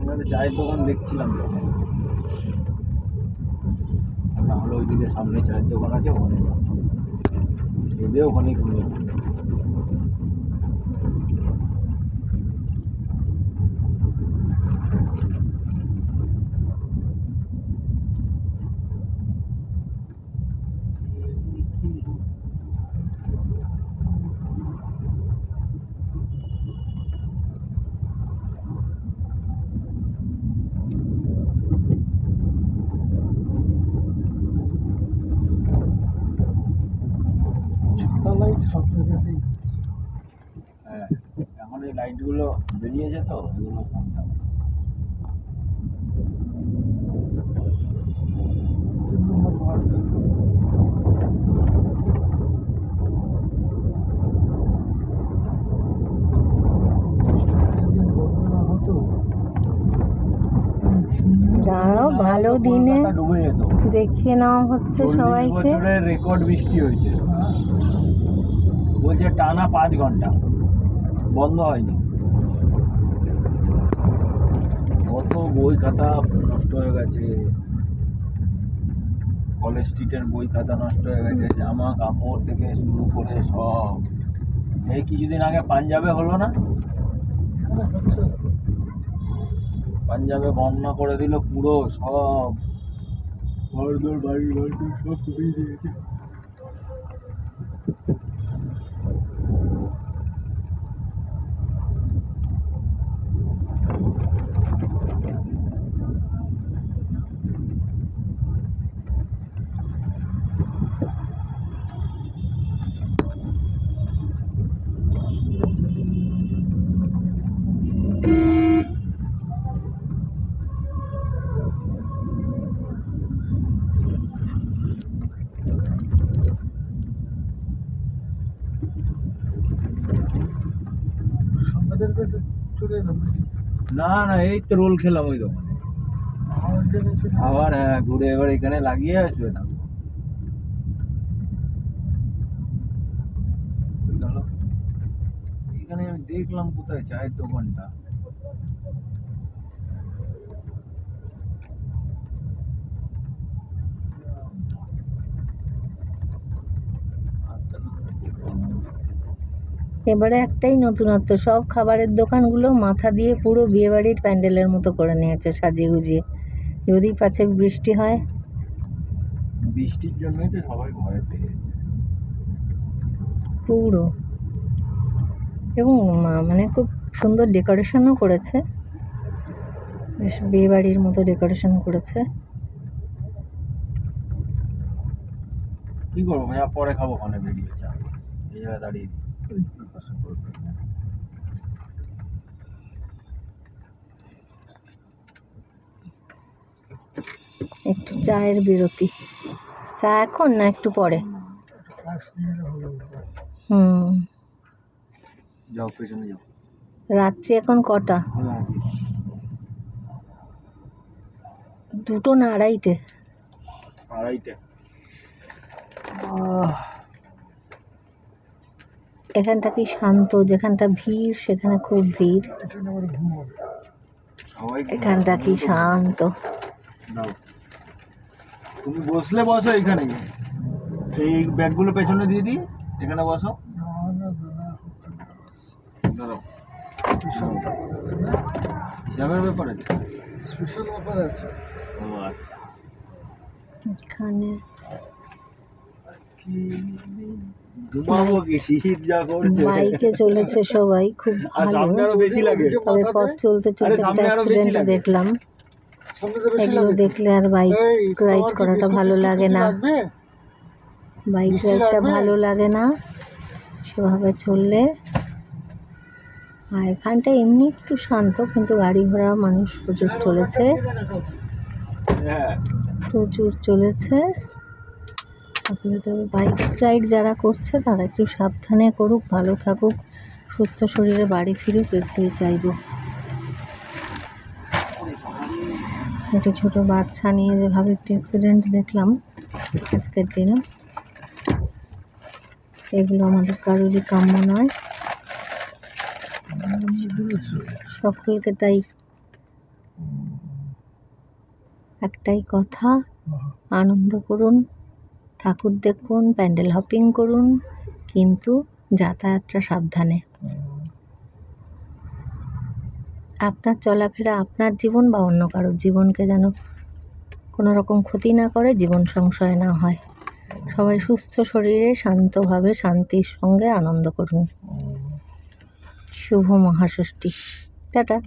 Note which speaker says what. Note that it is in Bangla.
Speaker 1: এখানে চায়ের দোকান দেখছিলাম যখন, না হলে ওইদিকে সামনে চায়ের দোকান আছে, ওখানে এদের ওখানে ঘুরে। হ্যাঁ, এখন এই লাইটগুলো বেরিয়েছে তো, এগুলো কম দাম।
Speaker 2: দাঁড়াও, ভালো দিনে
Speaker 1: ডুবে যেত।
Speaker 2: দেখিয়ে নেওয়া হচ্ছে সবাইকে।
Speaker 1: রেকর্ড বৃষ্টি হয়েছে, বলছে টানা 5 ঘন্টা বন্ধ হয়নি। কত বই খাতা নষ্ট হয়ে গেছে, কলেজ স্ট্রিটের বই খাতা নষ্ট হয়ে গেছে, জামা কাপড় থেকে শুরু করে সব। এই কিছুদিন আগে পাঞ্জাবে হলো না, পাঞ্জাবে বন্যা করে দিল পুরো, সব ঘরদোর বাড়ি ঘরদোর সব ডুবিয়ে দিয়েছে। না না, এই তো রোল খেলাম ওই দোকানে, আবার হ্যাঁ ঘুরে এবার এখানে লাগিয়ে আসবে না। এখানে আমি দেখলাম কোথায় চায়ের দোকানটা,
Speaker 2: এবারে একটাই নতুনত্ব, সব খাবারের দোকানগুলো মাথা দিয়ে পুরো বিয়েবাড়ির প্যান্ডেলের মতো করে নিয়েছে, সাজিয়ে গুজিয়ে। যদি পাছে বৃষ্টি হয়,
Speaker 1: বৃষ্টির জন্যই তো সবাই ভয় পেয়েছে
Speaker 2: পুরো। এবং মানে খুব সুন্দর ডেকোরেশনও করেছে, বেশ বিয়েবাড়ির মতো ডেকোরেশন করেছে।
Speaker 1: কি করবো ভাইয়া, পরে খাবো, ওখানে বেরিয়ে চা, এই জায়গায় দাঁড়িয়ে
Speaker 2: একটু চায়ের বিরতি। চা এখন না একটু পরে?
Speaker 1: যাও পেছনে যাও।
Speaker 2: রাত্রি এখন কটা? 2টো না 2:30?
Speaker 1: 2:30।
Speaker 2: এখানটা কি শান্ত, যেখানটা ভিড় সেখানে খুব ভিড়, এখানটা কি শান্ত।
Speaker 1: তুমি বসলে বসো এখানে, এই ব্যাগগুলো পেছনে দিয়ে দিই, এখানে বসো। ব্যাপার আছে, স্পেশাল ব্যাপার আছে। ও আচ্ছা,
Speaker 2: এখানে বাইকে চলেছে সবাই, খুব ভালো। তবে পথ চলতে চলতে একটা অ্যাক্সিডেন্ট দেখলাম, এগুলো দেখলে আর বাইক রাইড করাটা ভালো লাগে না, বাইক রাইডটা ভালো লাগে না সেভাবে চললে। আর এখানটা এমনি একটু শান্ত, কিন্তু গাড়ি ঘোড়া মানুষ প্রচুর চলেছে, প্রচুর চলেছে। আসলে তবে বাইক রাইড যারা করছে তারা একটু সাবধানে করুক, ভালো থাকুক, সুস্থ শরীরে বাড়ি ফিরুক, একটুই চাইব। একটা ছোট বাচ্চা নিয়ে যেভাবে একটি অ্যাক্সিডেন্ট দেখলাম আজকের দিনে, এগুলো আমাদের কারোরই কাম্য নয়। সকলকে তাই একটাই কথা, আনন্দ করুন, ঠাকুর দেখুন, প্যান্ডেল হপিং করুন, কিন্তু যাতায়াতটা সাবধানে। আপনার চলাফেরা আপনার জীবন বা অন্য কারোর জীবনকে যেন কোনো রকম ক্ষতি না করে, জীবন সংশয় না হয়। সবাই সুস্থ শরীরে শান্তভাবে শান্তির সঙ্গে আনন্দ করুন। শুভ মহাষষ্ঠী। টাটা।